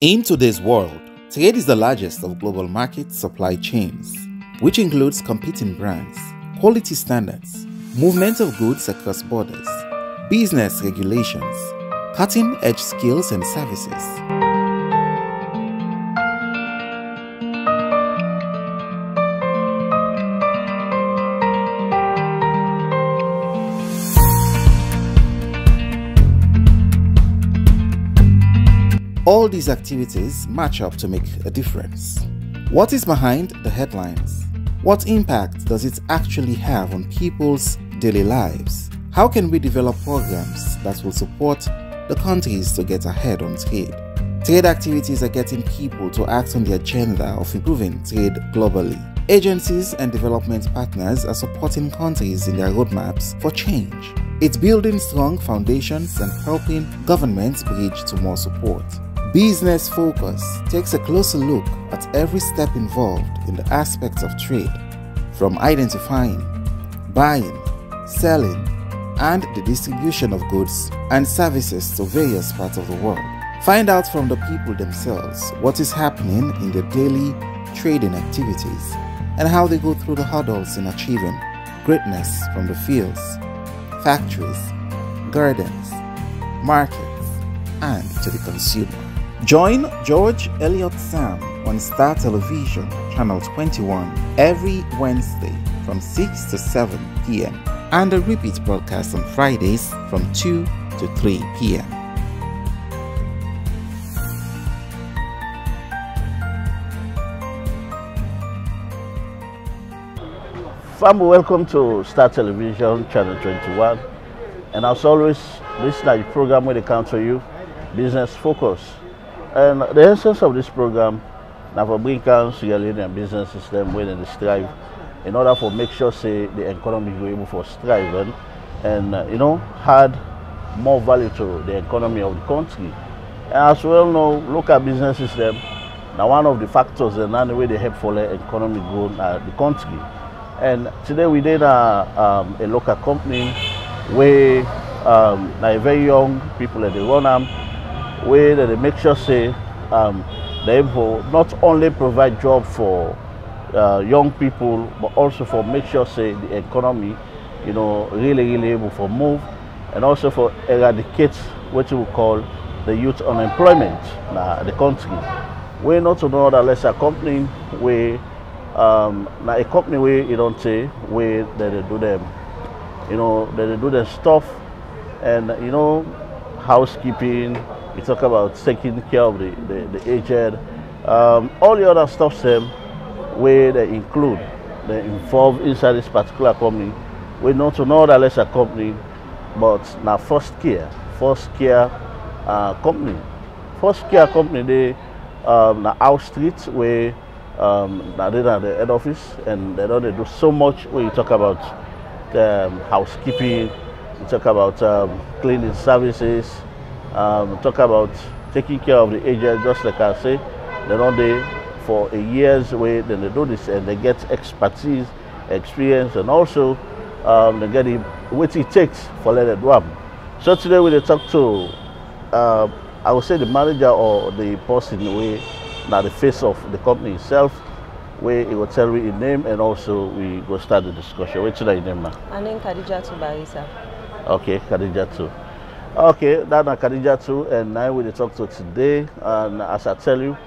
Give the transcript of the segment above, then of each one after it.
In today's world, trade is the largest of global market supply chains, which includes competing brands, quality standards, movement of goods across borders, business regulations, cutting-edge skills and services. All these activities match up to make a difference. What is behind the headlines? What impact does it actually have on people's daily lives? How can we develop programs that will support the countries to get ahead on trade? Trade activities are getting people to act on the agenda of improving trade globally. Agencies and development partners are supporting countries in their roadmaps for change. It's building strong foundations and helping governments bridge to more support. Business Focus takes a closer look at every step involved in the aspects of trade, from identifying, buying, selling, and the distribution of goods and services to various parts of the world. Find out from the people themselves what is happening in their daily trading activities and how they go through the hurdles in achieving greatness from the fields, factories, gardens, markets, and to the consumer. Join George Elliott Sam on Star Television, Channel 21, every Wednesday from 6 to 7 p.m. and a repeat broadcast on Fridays from 2 to 3 p.m. Family, welcome to Star Television, Channel 21. And as always, this is the program where they come to you, Business Focus. And the essence of this program now for bring down Sierra business system where they strive in order for make sure say the economy will be able to strive and add more value to the economy of the country. And as well know, local business system now one of the factors and the way they help for the economy grow the country. And today we did a local company where now very young people that they run them. Way that they make sure say they able not only provide job for young people but also for make sure say the economy really able for move and also for eradicate what you would call the youth unemployment in the country. We not to know that less a company where now a company where you don't say where they do them they do their stuff and housekeeping. We talk about taking care of the aged, all the other stuff same where they include, they involve inside this particular company. We not to know that less a company, but now first care company. First care company they na House Street where now they are the head office and they don't do so much when you talk about housekeeping, you talk about cleaning services. Talk about taking care of the aged, just like I say, they don't they for a year's way, then they do this and they get expertise, experience, and also they get what it takes for let it do. So today we will talk to, I would say the manager or the person way now the face of the company itself, where he will tell me his name and also we will start the discussion. What's your name, ma? My name is Khadijatu Barisa. Okay, Khadijatu. Okay, that's Khadijatu, and now we will talk to today. And as I tell you,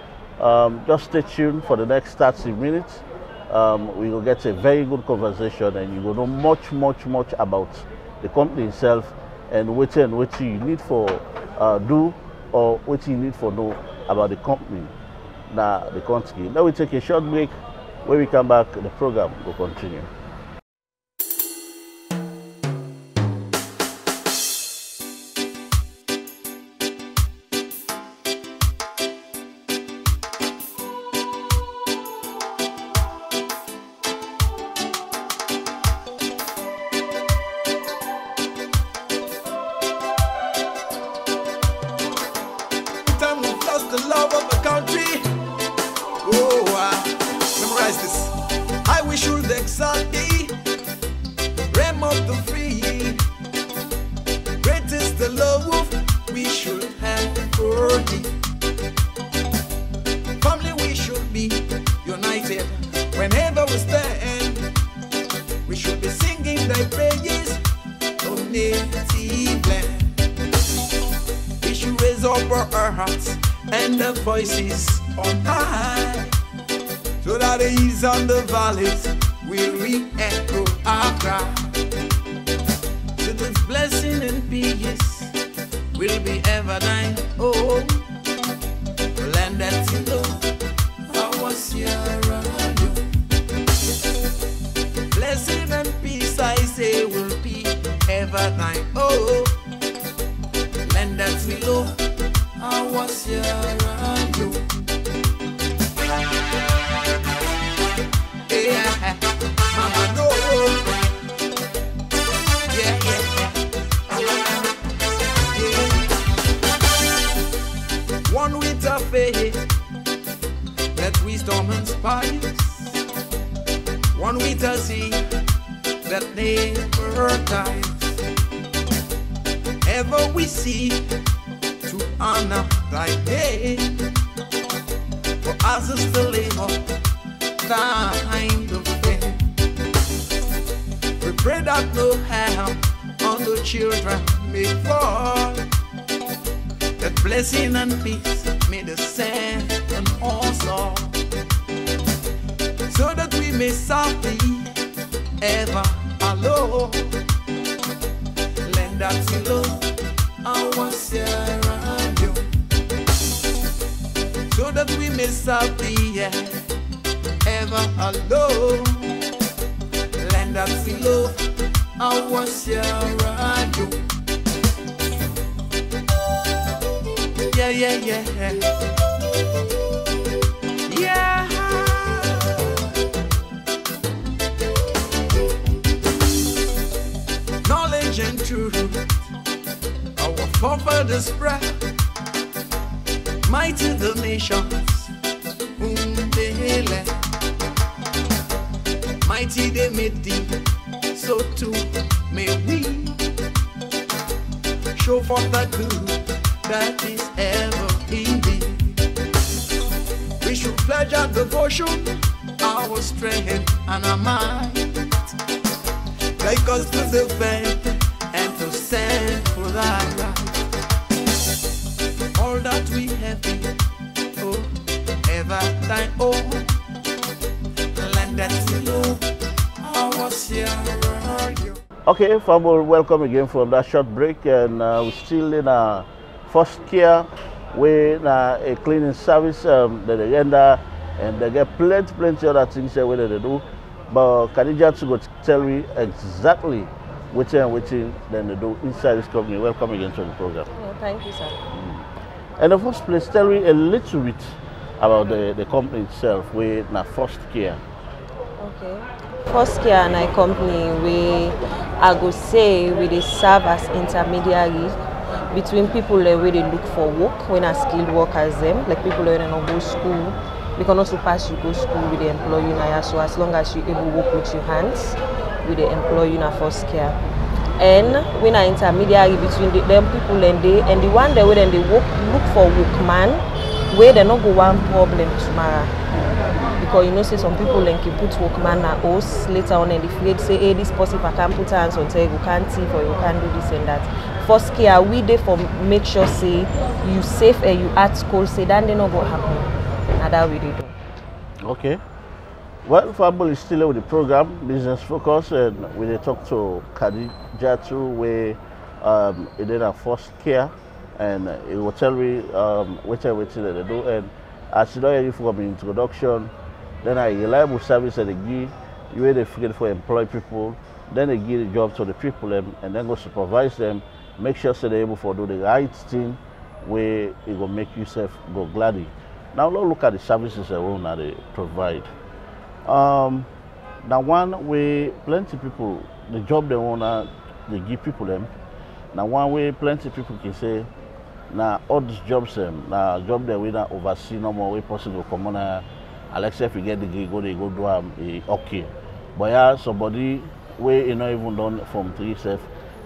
just stay tuned for the next 30 minutes. We will get a very good conversation, and you will know much about the company itself and what you need for do or what you need for know about the company, the country. Now we take a short break. When we come back, the program will continue. The love of the country. Oh, memorize this. I wish you the excel hearts and the voices on high, so that the hills and the valleys will re-echo our cry. So this blessing and peace will be ever thine. Oh, land that's in love, I was here around you. Blessing and peace, I say, will be ever thine. Oh, land that's below, I was here around you. Yeah, mama, no. Yeah, yeah. One with a faith that wisdom inspires, one with a zeal that never dies. Ever we seek to honor thy name, for us is the labor thine the fame. We pray that no harm on the children may fall, that blessing and peace may descend on us all, so that we may serve thee ever alone. Land that's below, I was here around you, so that we may serve thee ever alone. Land that's below, I was here around you. Yeah, yeah, yeah. Yeah. Knowledge and truth, our forefathers spread, mighty the nations whom they led. Mighty they made thee, so too may we show forth the good that is ever in thee. We should pledge our devotion, our strength and our might, like us to defend and to stand for thy right. All that we have been, oh, ever thine own. Land that's below, I was here around you. Okay, family, welcome again from that short break, and we're still in our first care with a cleaning service that they render, and they get plenty other things here where they do. But Khadija to go tell me exactly what then they do inside this company. Welcome again to the program. Yeah, thank you, sir. In the first place, tell me a little bit about the company itself, with First Care. Okay. First Care and I company, I go say we dey serve as intermediary between people where they look for work, when are skilled workers them, like people where they don't go school. We can also pass you go school with the employ you now, so as long as you able to work with your hands, with the employ you now First Care. And when are intermediary between them people and the one that when they look for workman, where they not go one problem tomorrow. Because you know, say some people then can put workman na us later on and if they say, hey, this person if I can't put hands on say you can't see or you can't do this and that. First Care, we there for make sure say you safe and you at school, say that they not go happen. Now that we do. Okay. Well, family is still with the program, Business Focus, and we talk to Khadija too, where it did our First Care, and it will tell me what they do. And as you know, you from the introduction, then a reliable service that they give, you where they forget for employ people, then they give the job to the people and then go supervise them, make sure so they're able to do the right thing, where it will make yourself go gladly. Now let's look at the services that they provide. Now one way plenty people, the job they give people them. Now one way plenty people can say, now all these jobs now job that we not oversee no more way possible come on. Alexa if you get the gig, they go do okay. But yeah, somebody where you know even done from 3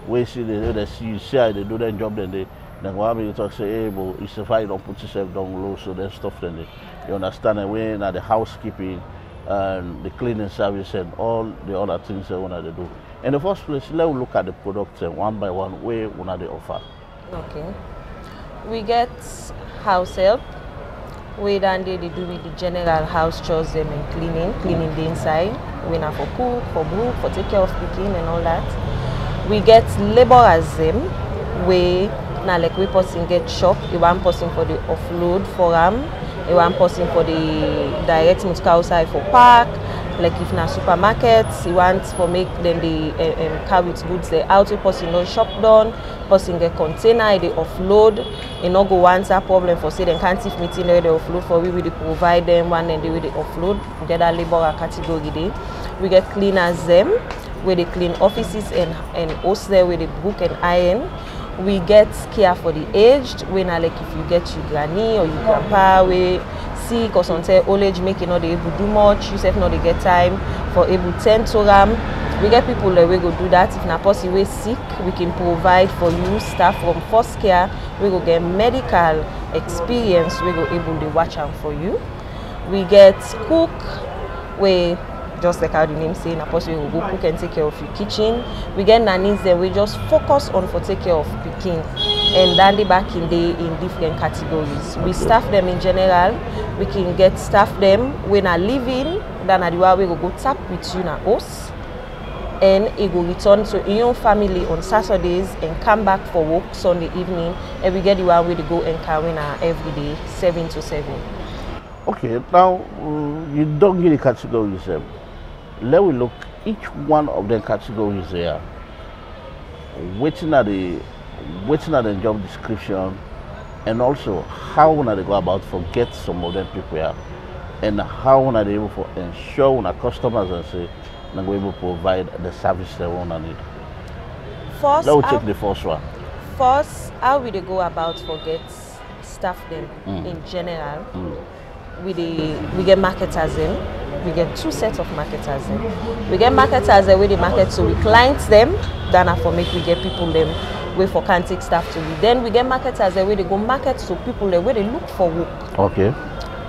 where see they see how they do their job then go have you talk say, hey, but it's if I don't put yourself down low, so then stuff then you understand and when the housekeeping and the cleaning service and all the other things they want to do. In the first place, let's look at the products one by one where they offer. Okay. We get house help, where then they do with the general house chores them and cleaning the inside. We na for cook, for brook, for take care of cooking and all that. We get laborers them, where na like we person get shop, one person for the offload for one person for the direct motor outside for park. Like if na supermarkets, he wants for make then the car with goods the out person no shop done, person get container, they offload, you no go answer problem for say them can't if meeting they offload for we will provide them one and they will offload. We get that laborer category there. We get cleaners them where they clean offices and host there where they book and iron. We get care for the aged, when like if you get your granny or your grandpa we sick or something old age make you not able to do much, you self not get time for able to tend to them. We get people that we go do that. If na person we sick, we can provide for you staff from first care, we go get medical experience, we go able to watch them for you. We get cook, we just like how the name say, na person will go cook and take care of your kitchen. We get nannies that we just focus on for take care of pikin, and then they back in different categories. We staff them in general. We can get staff them when are living, then at the way we go tap with you na house, and it will return to your family on Saturdays and come back for work Sunday evening, and we get the one way to go and carry every day 7 to 7. Okay, now you don't get the categories. Let we look each one of the categories here. Waiting at the job description, and also how when they go about forget some of them people here, and how when they able to ensure when our customers and say they go able to provide the service they want to need. First, let me take the first one. First, how we they go about forget staff them in general. We get marketers in. We get two sets of marketers in. We get marketers where they market so we clients them, then for make we get people them where for can take staff to be. Then we get marketers where they go market so people where they look for work. Okay.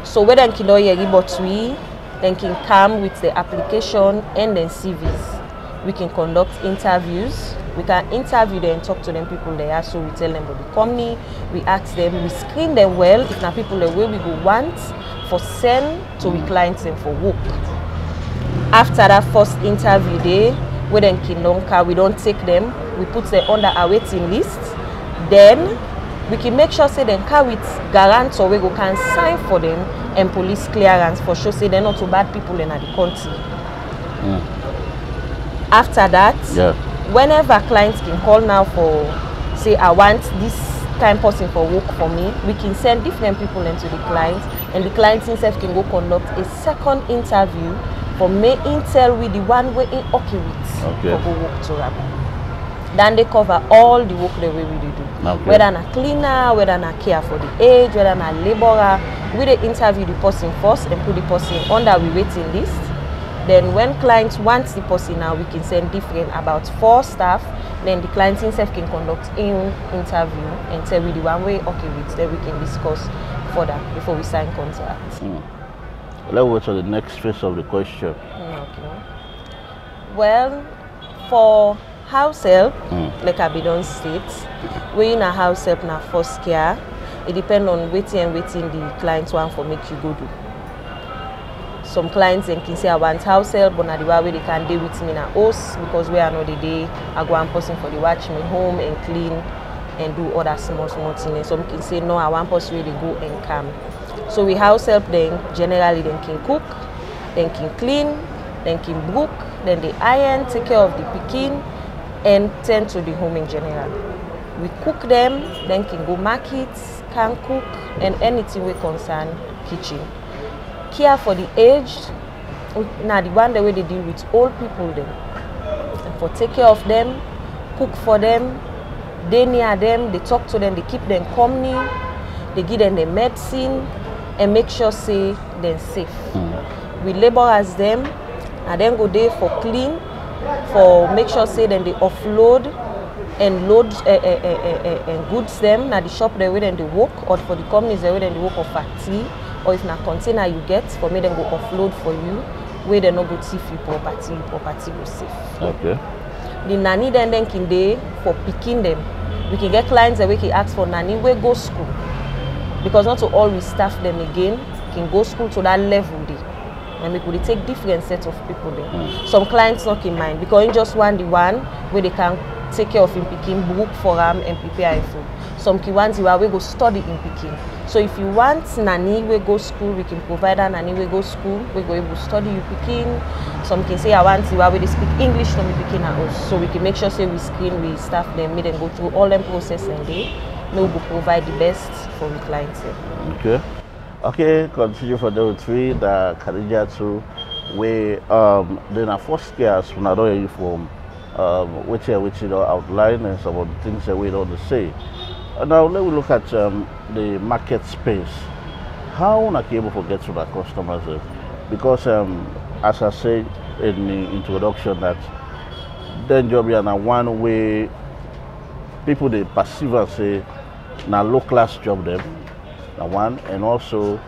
So where then can we then can come with the application and then CVs. We can conduct interviews. We can interview them and talk to them people there. So we tell them about the company, we ask them, we screen them well. If not people the way we go want for send to we clients them for work. After that first interview day, we then we don't take them, we put them under our waiting list. Then we can make sure say them car with guarantee we go can sign for them and police clearance for sure say they're not too bad people in the country. After that, whenever clients can call now for say I want this time person for work for me, we can send different people into the client, and the client himself can go conduct a second interview for me intel with the one way in okay with for go work to them. Then they cover all the work the way we do. Whether a cleaner, whether a care for the age, whether a laborer, we they interview the person first and put the person under we waiting list. Then when clients wants the person now, we can send different about 4 staff. Then the client himself can conduct an interview and tell we the one way okay with, then we can discuss further before we sign contract. Let's go to the next phase of the question. Okay. Well, for house help, like I be done state, we in a house help na first care. It depends on waiting the clients want for make you go do. Some clients can say I want house help, but not the way they can deal with me in a house because we are not the day I go and person for the watch me home and clean and do other small things. Some can say no, I want person where they go and come. So we house help them generally then can cook, then can clean, then can brook, then they iron, take care of the pikin and tend to the home in general. We cook them, then can go markets, can cook and anything we concern kitchen. Care for the aged, now the one the way they deal with old people them. And for take care of them, cook for them, they near them, they talk to them, they keep them company, they give them the medicine and make sure say they're safe. We labor as them and then go there for clean, for make sure say then they offload and load and goods them now the shop the way then they work, or for the companies the way then they work of factory. Or if na container you get, for me then go offload for you, where they no go thief you property go safe. Okay. The nanny then can dey for picking them, We can get clients that we can ask for nanny, we go school. Because not to always staff them again, can go school to that level there. And we could take different sets of people there. Some clients not in mind because in just one where they can take care of in Peking, book for them and prepare food. Some key ones where we go study in Peking. So if you want nanny, we go school, we can provide a nanny, we go school, we go able to study in Peking. Some can say I want to where they speak English to me Peking at us. So we can make sure say we screen, we staff them, make them go through all them process and they we will provide the best for the clients. Okay. Okay, continue for the three, the Khadija too, where then our first years when I don't hear from which you know outline and some of the things that we don't say. Now let me look at the market space. How are you able to get to the customers? Because as I said in the introduction that then job is one way people they perceive and say now low class job them. One and also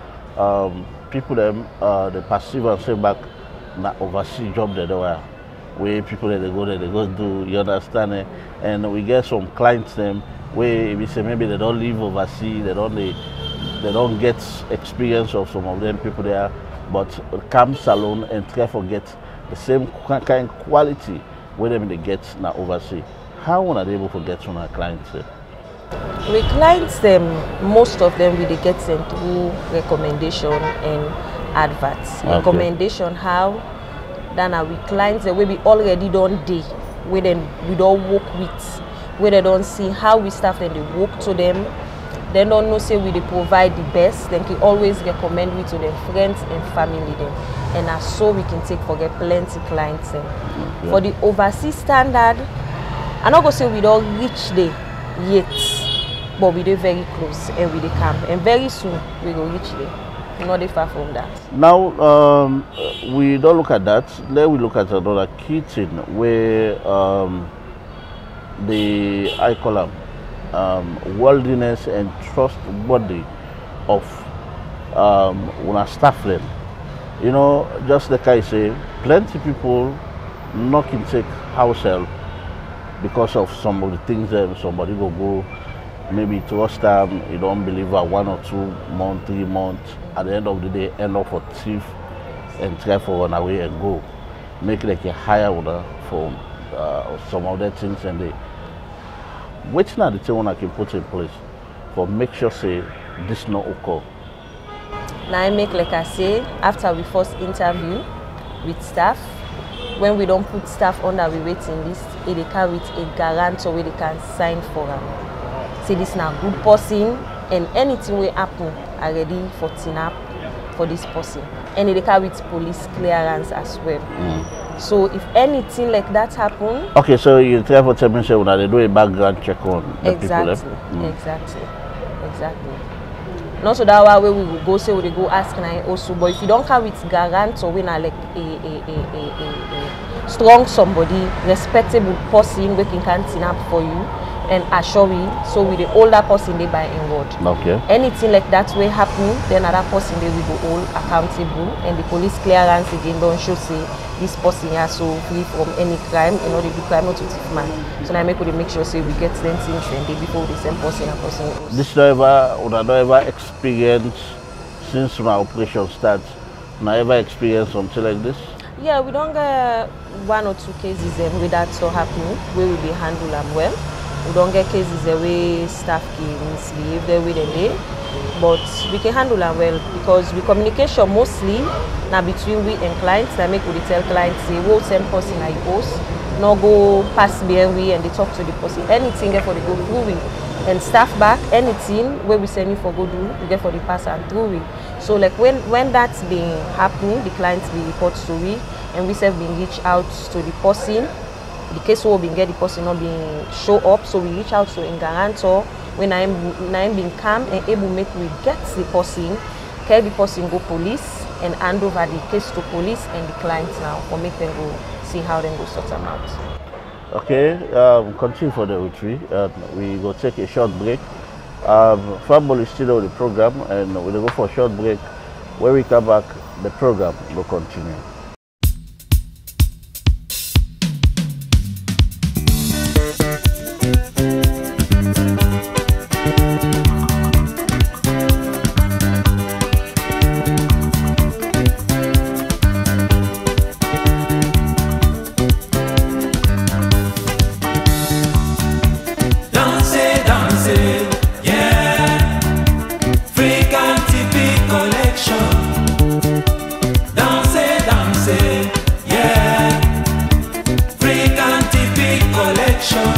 people them they perceive and say back na overseas job that they were where people that they go do, you understand it? And we get some clients them where we say maybe they don't live overseas, they don't get experience of some of them people there, but come salon and try to get the same kind of quality where them they get now overseas. How are they able to get to our clients? We clients them, most of them we get sent through recommendation and adverts. Okay. Recommendation how then we clients that we already don't do, where then we don't work with, where they don't see how we staff and they work to them. They don't know say we they provide the best, then can always recommend we to their friends and family them. And as so we can take for get plenty clients them. Okay. For the overseas standard, I'm not gonna say we don't reach there yet, but we do very close and we come, and very soon we will reach there. Not far from that. Now we don't look at that. Let we look at another key thing where the I call them worldliness and trustworthy of our staff them. You know, just like I say, plenty people not can take house help because of some of the things that somebody will go maybe to us time you don't believe 1 or 2 months, 3 months, at the end of the day end up for thief and try for run away and go. Make like a higher order for some other things and they which now the thing I can put in place for make sure say this not occur. Now I make like I say after we first interview with staff, when we don't put staff on the waiting list, they carry with a guarantee where they can sign for them. Say this now good person and anything will happen already for TNAP for this person. And they carry with police clearance as well. So if anything like that happen. Okay, so you try for tell me say when they do a background check on the exactly, people. Exactly. Not so that way we will go say we go ask and also, but if you don't carry with guarantee or we not like a strong somebody, respectable person we can TNAP for you. And assure we, so with the older person they buy involved. Okay. Anything like that will happen, then another person they will go all accountable, and the police clearance again don't show say this person is so free from any crime, and not do crime not to thief man. So now make sure say we get them things and before the same person and person goes. This never experience since my operation starts. Never experience something like this. Yeah, we don't get 1 or 2 cases where that's so happening, where we be handle them well. We don't get cases where staff can misbehave the way they do, but we can handle them well because we communication mostly now between we and clients. I make we tell clients say, we'll send person I post, not go pass behind we and they talk to the person. Anything there for the go through we and staff back, anything where we send you for go do, we get for the pass and through we. So like when that's being happening, the clients be report to we and we have been reach out to the person. The case will be get the person not being show up, so we reach out to a guarantor when I'm being calm and able to make we get the person, carry the person go police and hand over the case to police and the clients now for make them go see how them go sort them out. Okay, continue for the retreat. We go take a short break. Fambol is still on the program and we'll go for a short break. When we come back, the program will continue. collection. Dansez, dansez, yeah. African TV collection.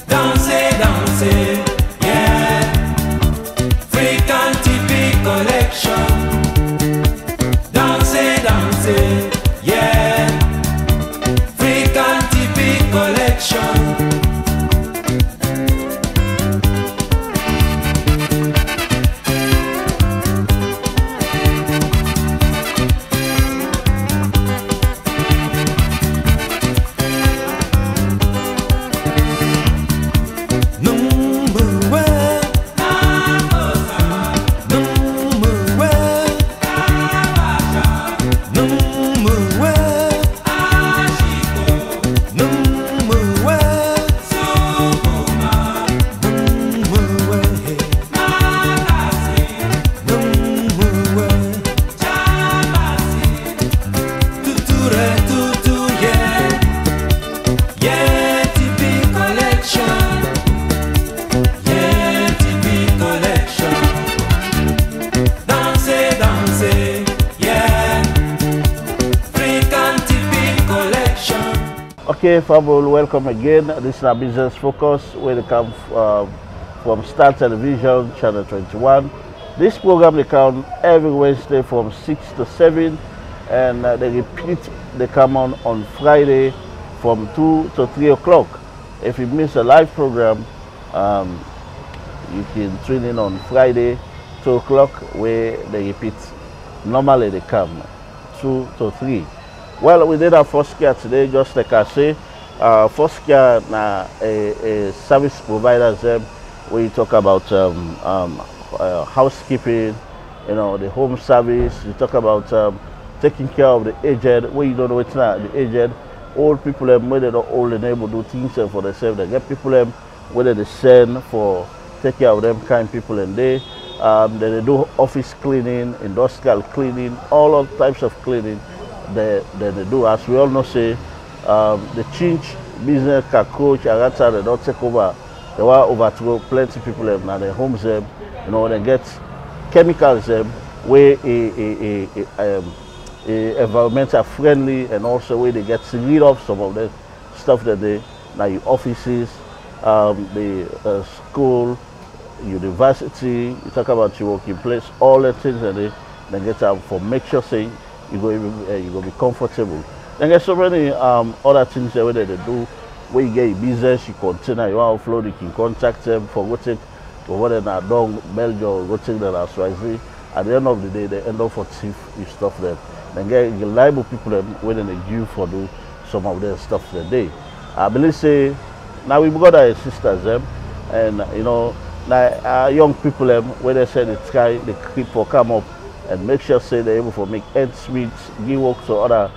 Dansez, dansez, yeah. African TV collection. Dansez, dansez, yeah. African TV collection. Okay, Fabul, welcome again. This is our Business Focus, where they come from Star Television, Channel 21. This program they come every Wednesday from 6 to 7, and they come on Friday from 2 to 3 o'clock. If you miss a live program, you can tune in on Friday, 2 o'clock, where they repeat. Normally they come 2 to 3. Well, we did our first care today, just like I say. First care na a service provider. We talk about housekeeping, you know, the home service. You talk about taking care of the aged. Where you don't know it's not the aged. Old people, where they don't old and able to do things for themselves. They get people whether they send for take care of them kind people, and then they do office cleaning, industrial cleaning, all types of cleaning. They do. As we all know, say the change business cockroach and they don't take over. They want to overthrow plenty of people in their homes. You know, they get chemicals where environmental friendly, and also where they get rid of some of the stuff that they like offices, the school, university. You talk about your working place, all the things that they get out for make sure saying. You go be comfortable. Then there's so many other things that they do. Where you get your business, you container, you want to upload, you can contact them for go take for what they're done, Belgium, go take them as wisely. At the end of the day, they end up for thief, you stuff them. Then get reliable people when they give for do some of their stuff today. I believe say now we've got our sisters and you know now young people where they say they try the creep for come up and make sure say they're able to make ends meet, give work to other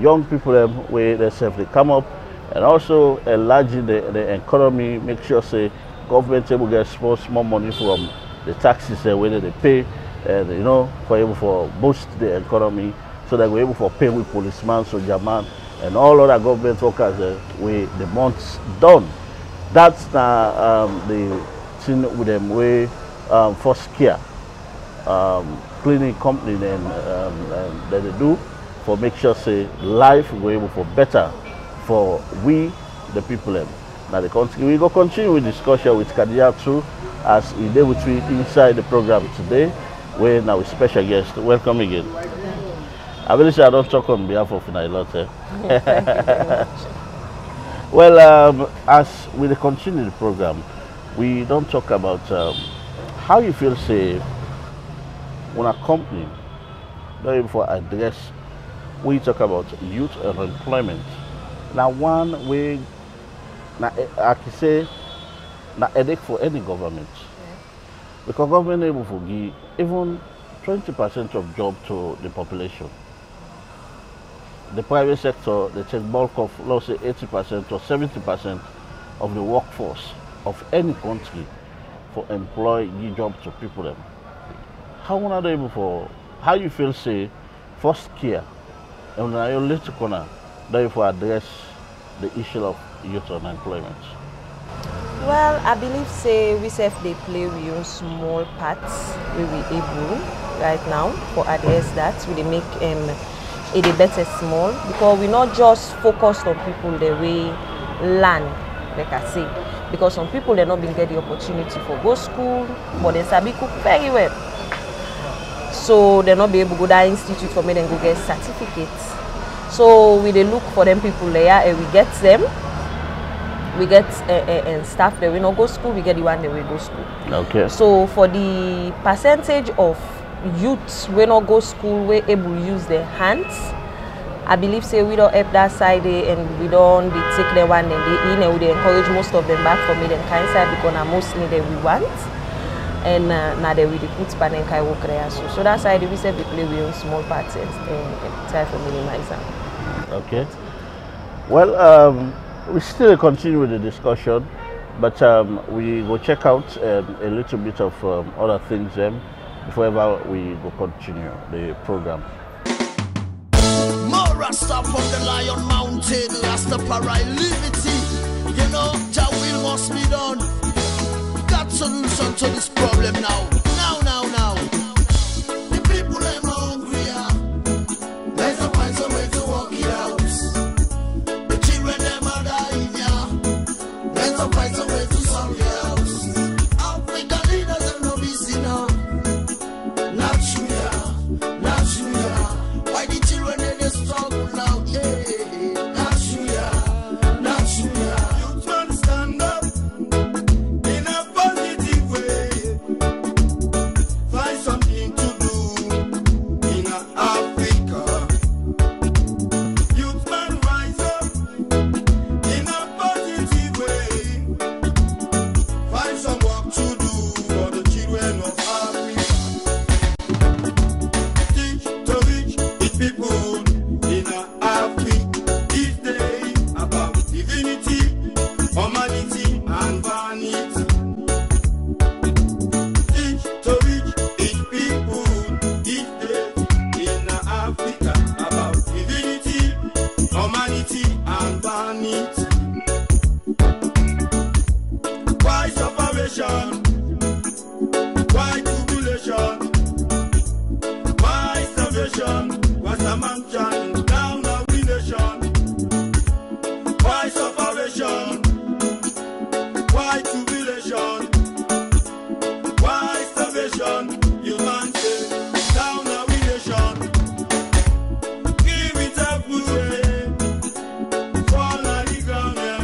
young people where they say they come up, and also enlarging the economy, make sure say government able to get more money from the taxes where they pay, and you know, for able to boost the economy, so that we're able to pay with policemen, soldier man, and all other government workers where the months done. That's the thing with them way first care. Cleaning company that they do for make sure say life go able for better for we the people now the country. We go continue with discussion with Kadia too as he did with me inside the program today where now with special guest. Welcome again. I believe I don't talk on behalf of Nailote. Well, as we continue the program, we don't talk about how you feel say when a company not able to address, we talk about youth and employment. Now one way, now I can say, now headache for any government, because government able to give even 20% of job to the population. The private sector they take bulk of, let's say 80% or 70% of the workforce of any country for employ give job to people. How are they able for? How you feel say first care and now your little corner they for address the issue of youth unemployment? Well, I believe say we self they play we own small parts we able right now for adhere that we dey make it a better small because we not just focused on people the way learn, like I say, because some people they not been get the opportunity for go school, but they sabi cook very well. So they not be able to go to that institute for me then go get certificates. So we dey look for them people there and we get them. We get staff that we not go school, we get the one that we go school. Okay. So for the percentage of youths we not go school, we able to use their hands. I believe say we don't help that side and we don't take the one and they in and we encourage most of them back for me then kind side because now mostly that we want. And now they will put pan and kai work there. So that side we say we play with own small parts and try to minimize them. Okay. Well, we still continue with the discussion, but we go check out a little bit of other things before ever we go continue the program. More Rasta from the Lion Mountain, Rastafari liberty. You know, Jah will must be done. Got solution to this problem now. Now. The people them hungry. Let's find some way to work it out. The children them are dying. Let's find some way to solve it out. African leaders them no busy now. Not true. Why the children in the struggle now? Not true. You can stand up in a positive way. Find something to do in Africa. You can rise up in a positive way. Find some work to do for the children of Africa. Teach to reach the people in Africa this day about divinity, humanity, and vanity. Teach to reach each people this day in Africa about divinity, humanity, and vanity. Why separation? Why tribulation? Why salvation? What's a man chanting down a nation? Why separation? Why tribulation? Why salvation? You man say down a nation. Give it up, good way. Fall on the ground, yeah.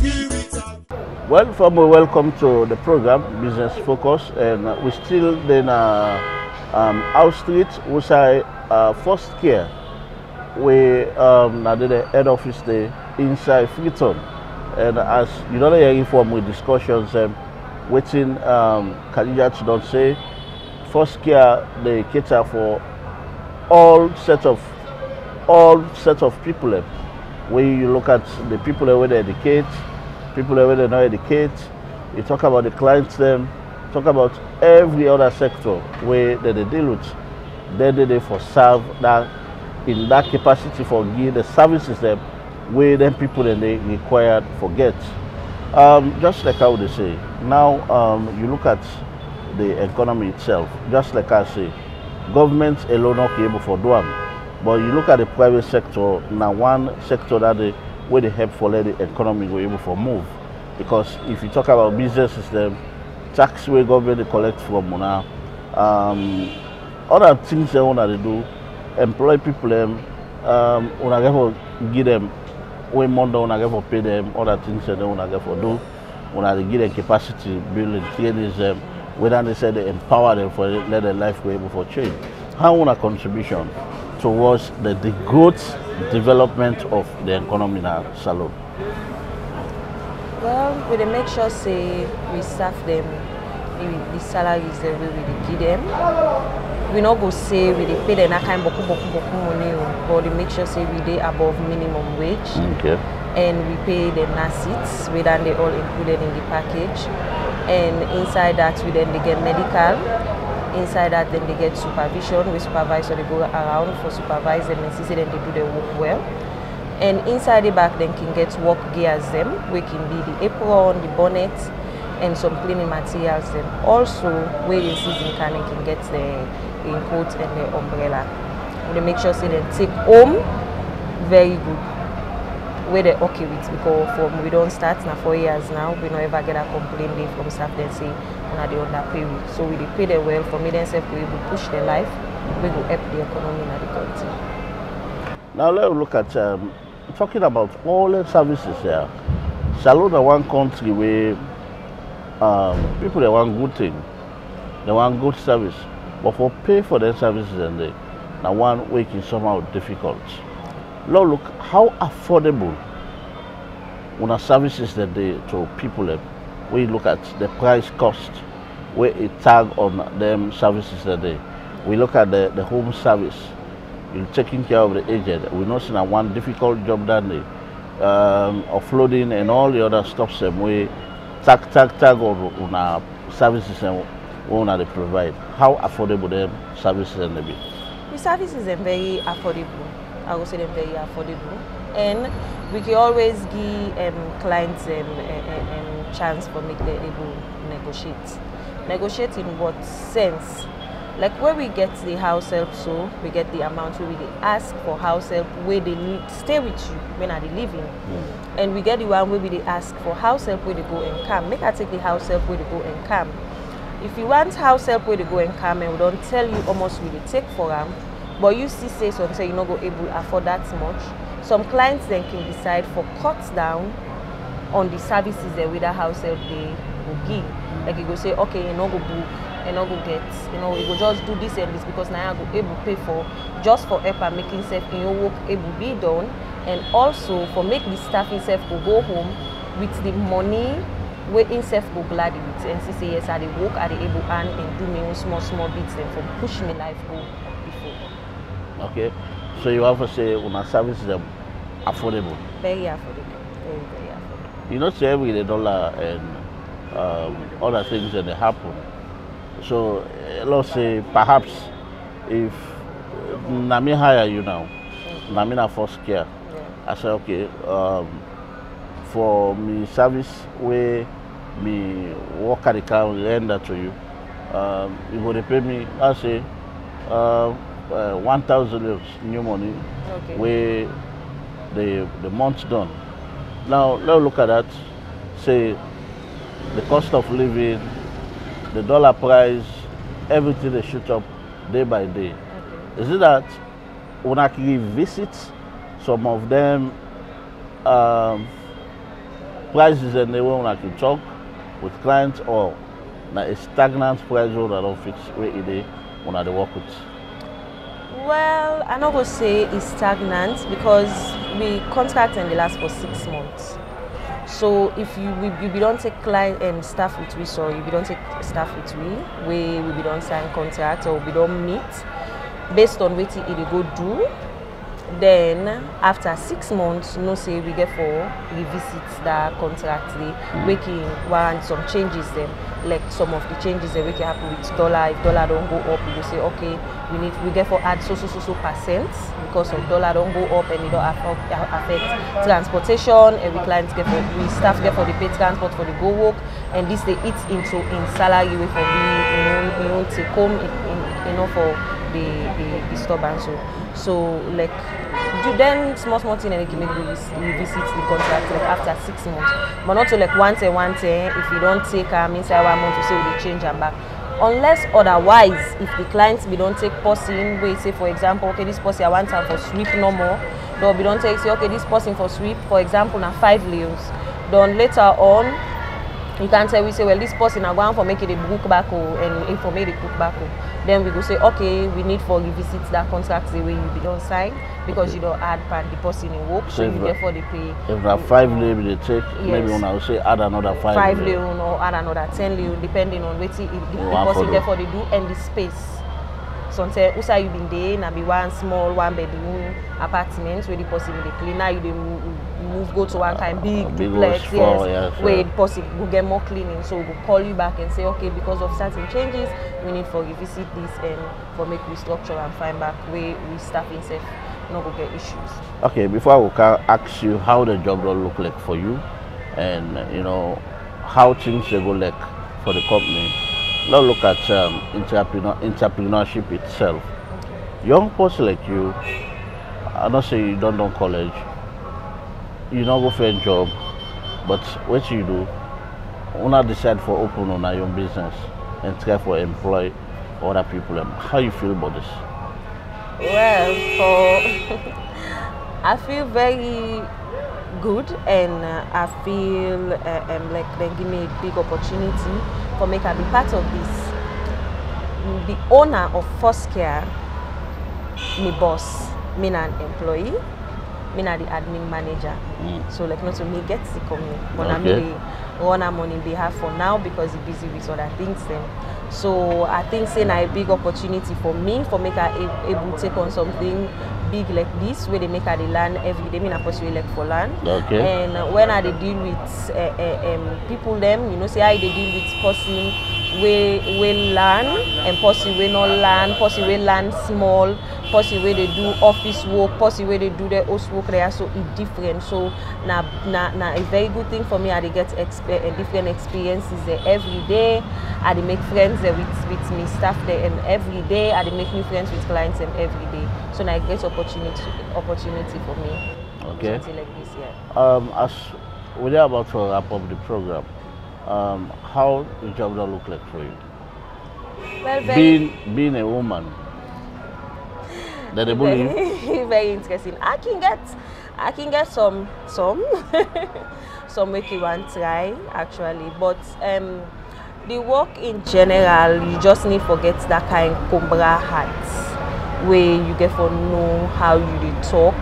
Give it up. Well, family, welcome to the program Business Focus, and we still in House Street, which I First Care. We now did the head office there inside Freetown, and as you don't hear inform with discussions, waiting Khadija to don't say First Care they cater for all set of people. When you look at the people where they educate, people where they not educate, you talk about the clients them, talk about every other sector where they deal with. They for serve that in that capacity for give the services them where them people then they required forget. Just like how they say now, you look at the economy itself. Just like I say, government alone not able for do them, but you look at the private sector. Now one sector that where they help for let the economy go able for move. Because if you talk about business system, tax where government they collect from now, other things they want to do, employ people them, when I get for give them way money, when I get for pay them, other things they want to get for do, when I give them capacity building, training them, whether they say they empower them for let their life go able for change. How want a contribution towards the growth development of the economy in our salon? Well, we dey make sure say we serve them the salaries that we give them. We not go say we dey pay them that kind boku money, but we make sure say we dey above minimum wage. Okay. And we pay them seats, we then they all included in the package. And inside that we then they get medical. Inside that then they get supervision. We supervise, so they go around for supervise them and see then they do their work well. And inside the back then can get work gears them, we can be the apron, the bonnet, and some cleaning materials then. Also, where in season can get the raincoat and the umbrella. We make sure say they take home very good. Where they okay with, because from we don't start now 4 years now, we don't ever get a complaint day from staff that say they underpay we. So we pay them well for me themselves we will push their life, we will help the economy in the country. Now let's look at talking about all the services here. Salute the one country where people they want good thing, they want good service, but for pay for their services and they now one week is somehow difficult. Now look how affordable one services that they to people. We look at the price cost, where it tag on them services that they. We look at the home service. You're taking care of the aged. We not see one difficult job done there, offloading and all the other stuff. Same way, tag on our services and what they provide. How affordable them services and they be? The services are very affordable. I would say they're very affordable, and we can always give clients a chance for make them able to negotiate. Negotiate in what sense? Like where we get the house help, so we get the amount where we ask for house help where they need stay with you when they living, and we get the one where we ask for house help where they go and come. Make I take the house help where they go and come. If you want house help where they go and come, and we don't tell you how much we take for them. But you see say something you're not go able to afford that much. Some clients then can decide for cuts down on the services that with the house help they will give. Like you go say, okay, you know go book, you know go get, you know, you go just do this and this because now I go able to pay for just for help and making self in your work able be done, and also for make the staff itself go home with the money where himself go glad with and say yes, I they work, I they able and do me own small bits and for push me life go before. Okay, so you have to say our services are affordable. Very affordable. Very affordable. You know, say every the dollar and other things that they happen. So let's say perhaps if Nami hire you now, Nami na first care. I say okay, for me service where me work at the car render to you, you go to pay me. I say 1,000 euros new money, Okay. where the month's done. Now let's look at that. Say the cost of living, the dollar price, everything they shoot up day by day. Okay. Is it that when I can visit some of them prices and they want I can talk with clients, or na a stagnant price that don't fix where it is when I work with? Well, I'm not going to say it's stagnant because we contract and they last for 6 months. So if we don't take client and staff with we, sorry, we don't take staff with we don't sign contract or we don't meet based on what they go do. Then after 6 months, no say we get for revisit the contract we can warrant some changes then, like some of the changes that we can happen with dollar. If dollar don't go up, we go say okay, we get for add so percent because of dollar don't go up and it don't affect transportation, and we clients get for we staff get for the pay transport for the go work, and this they eat into in salary way for we take home in for the disturbance. So like do then small thing and they can make revisit the contract like after 6 months, but not to like one time if you don't take inside 1 month to say we change them back, unless otherwise if the clients we don't take person where say for example okay this person I want time for sweep no more, then we don't take say okay this person for sweep for example now 5 leaves, then later on you can tell we say well this person are going for make it a book back and if for me the cook back, then we go say okay we need for revisit that contract the way you be don't sign because okay. You don't add pan the person in work, so you therefore they pay. If that 5 leave they take, yes. Maybe when I will say add another 5 leave or add another 10 leave depending on what the person therefore they do and the space. Sometimes also you been there na be one small 1 bedroom apartment where the person they clean, now you move go to one kind big duplex, yes, where the person will get more cleaning, so we'll call you back and say okay because of certain changes we need for revisit this and for make restructure and find back where we staff in safe not go get issues. Okay, before I will ask you how the job will look like for you, and you know how things they go like for the company. Let's look at entrepreneurship itself. Young person like you, I don't say you don't do college, you not go for a job, but what you do, you not decide for open on your own business and try for employ other people. How you feel about this? Well, I feel very good, and I feel like they give me a big opportunity for me to be part of this. The owner of Foscare, my boss, me an employee, me na the admin manager. So like not to me get the company, but I'm really run am on behalf for now because he's busy with other things then. So I think saying a big opportunity for me for make her able to take on something big like this where they make her land every day. Me na pursue like for land. And when I deal with people them, you know, say I they deal with person we land and person we not land, person we land small, person where they do office work, person where they do their house work, they are so different. So na a very good thing for me. I get different experiences there every day. I make friends there with me staff there, and every day I make new friends with clients and every day. So now a great opportunity for me. Okay. Something like this, yeah. As we're about to wrap up the program, how the job will look like for you? Well, being a woman. That they believe. Very interesting. I can get some some make you want to try actually, but the work in general, you just need to get that kind of Combra hat where you get to know how you dey talk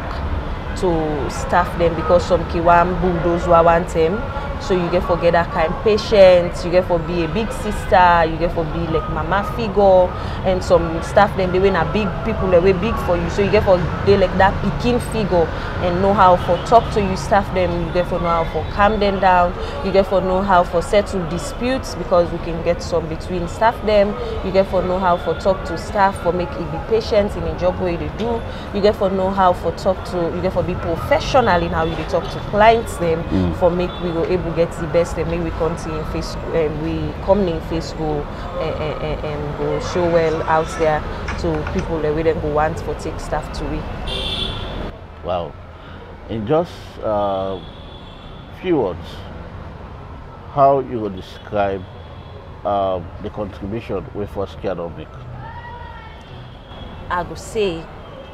to staff them, because some kiwan bulldoze who want them. So you get to get that kind of patience, you get to be a big sister, you get to be like mama figure, and some staff them they were big people, they were big for you. So you get to they like that picking figure and know how to talk to you staff them, you get to know how to calm them down, you get to know how to settle disputes because we can get some between staff them, you get to know how to talk to staff for make it be patient in a job way they do, you get to know how to talk to, you get to be professional in how you talk to clients them for make we go able get the best and maybe we continue in face we come in face go and go show well out there to people that we then go want for take staff to we. Wow. In just few words, how you would describe the contribution we Foscare don't make? I would say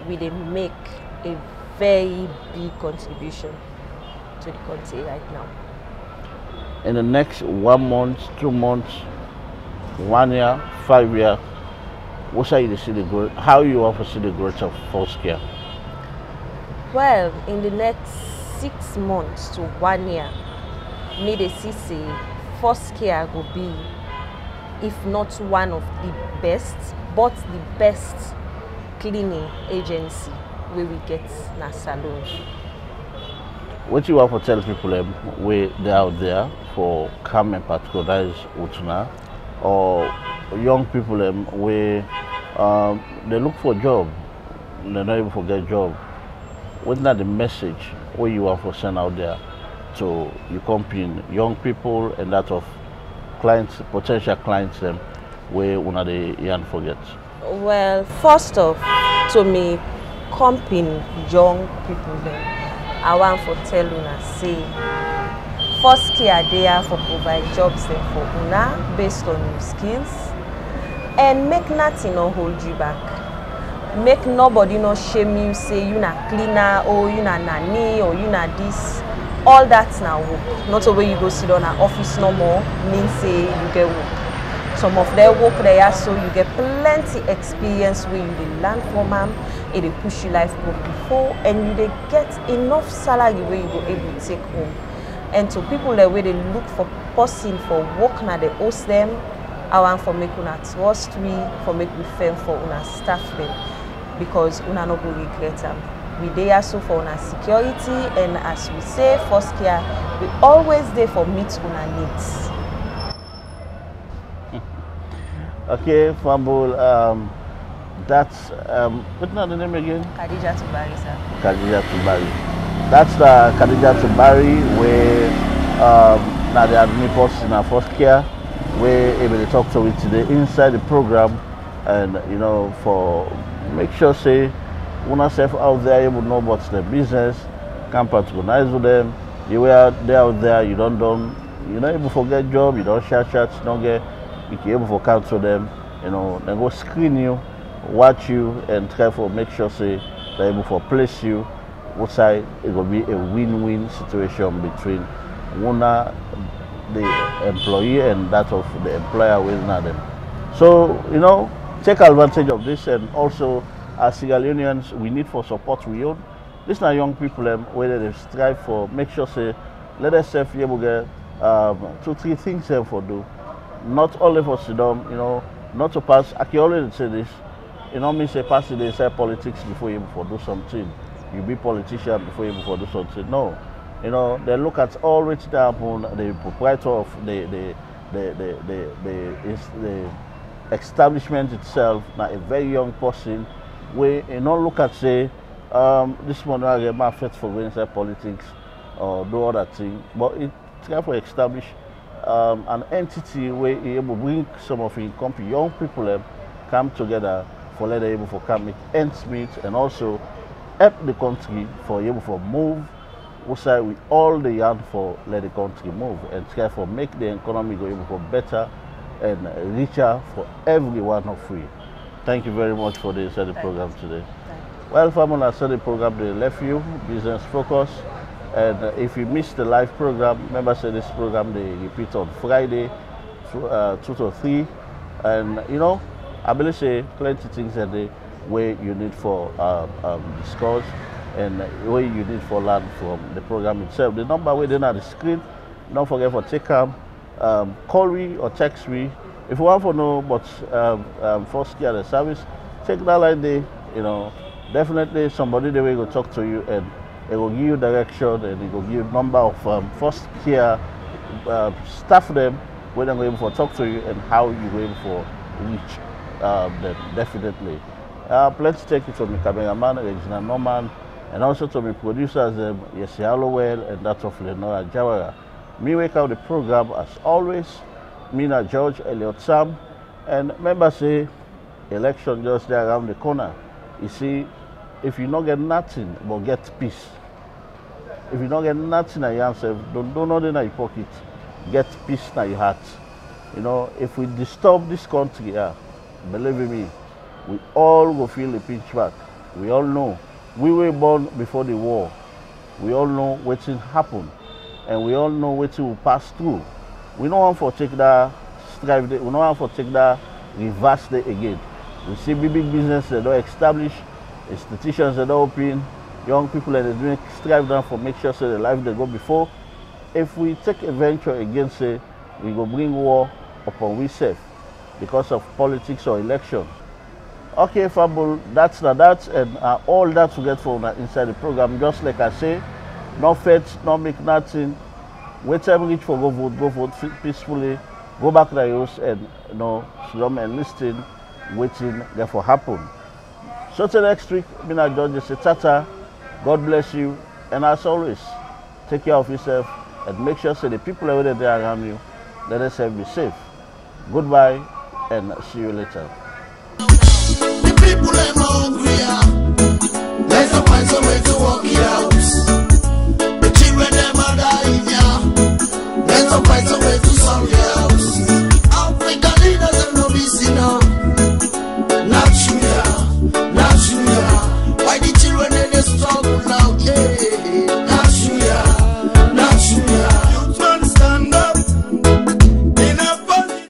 we did make a very big contribution to the country right now. In the next 1 month, 2 months, 1 year, 5 years, what are you to see the growth? How you want to see the growth of Foscare? Well, in the next 6 months to 1 year, me they see say Foscare will be, if not one of the best, but the best cleaning agency where we get na salon. What you want to tell people where they out there for come and patronize Utuna, or young people where they look for a job, they not even forget job? What's not the message what you want to send out there to your company, young people, and that of clients, potential clients where one of the young forget? Well, first off, to me, company young people them, I want to tell una say Foscare there for provide jobs them for una based on your skills, and make nothing no hold you back. Make nobody no shame you, say you na cleaner or you na nanny or you na this. All that's now work. Not a way you go sit on an office no more means say you get work. Some of their work there, so you get plenty experience where you dey learn from them, it dey push you life go before, and you dey get enough salary where you go able to take home. And to people that way they look for person for work na they host them, I want for make una trust we, for make we firm for una staff them, because una no go regret them. We there so for una security, and as we say, Foscare, we always there for meet una needs. Okay, Fambul, That's what's not the name again? Khadija Tubari, sir. Khadija Tubari. That's the Khadija Tubari where now they admit us in our first care. We're able to talk to it today inside the program, and you know, for make sure say one yourself out there able to know what's the business, can patronize with them. You were there out there, you don't you're not able to forget job, you don't share chats, you don't get, you can able to cancel them, you know, then go screen you, watch you, and try to make sure say they're able to place you. What side it will be a win-win situation between one the employee and that of the employer within them. So, you know, take advantage of this, and also as Sierra Leoneans, we need for support we own. These are young people where they strive for, make sure say, let us be able to get 2, 3 things for do. Not only for sit down, you know, not to pass, I can already say this, you know, me say pass it, they say politics before you able to do something. You be politician before you able to do something. No. You know, they look at all which happen, the proprietor of the establishment itself, now a very young person, we you know look at say this one I get my fit for going inside politics or do other thing, but it try to establish an entity where you able to bring some of the company young people come together for let them able to come make ends meet, and also help the country for able to move. We say we all the yarn for let the country move and try for make the economy go able for better and richer for everyone of we. Thank you very much for the program today. Well, family, I said the program they left you business focus, and if you missed the live program, remember say this program they repeat on Friday 2 to 3, and you know I believe say plenty things that the way you need for discuss. And what you need for learn from the program itself. The number within on the screen, don't forget for take call me or text me. If you want to know but first care the service, take that line there, you know, definitely somebody they will go talk to you, and it will give you direction, and it will give you number of first care staff them when they're able to talk to you and how you will able to reach them definitely. Plenty take it from the cameraman, Regina Norman, and also to my producers, Yesi Hallowell and that of Lenora Jawara. Me wake out the program as always, Mina George Elliot Sam, and remember say, election just there around the corner. You see, if you don't get nothing but get peace, if you don't get nothing in yourself, don't nothing in your pocket, get peace in your heart. You know, if we disturb this country, believe me, we all will feel the pinch back. We all know. We were born before the war. We all know what happened, and we all know what will pass through. We don't want to take that strive. We don't want to take that reverse day again. We see big business that don't establish, institutions that don't open, young people that are doing strive down for make sure so the life they go before. If we take a venture against it, we go bring war upon we self because of politics or election. Okay, Fable, that's that, and all that to get from inside the program. Just like I say, no faith, no make nothing. Wait time reach for go vote peacefully, go back to your house and you know, slum and listen, waiting there for happen. So till next week, Mina George say tata, God bless you, and as always, take care of yourself and make sure so the people that are there around you, let us be safe. Goodbye and see you later. The people are hungry, let's find some way to work it out.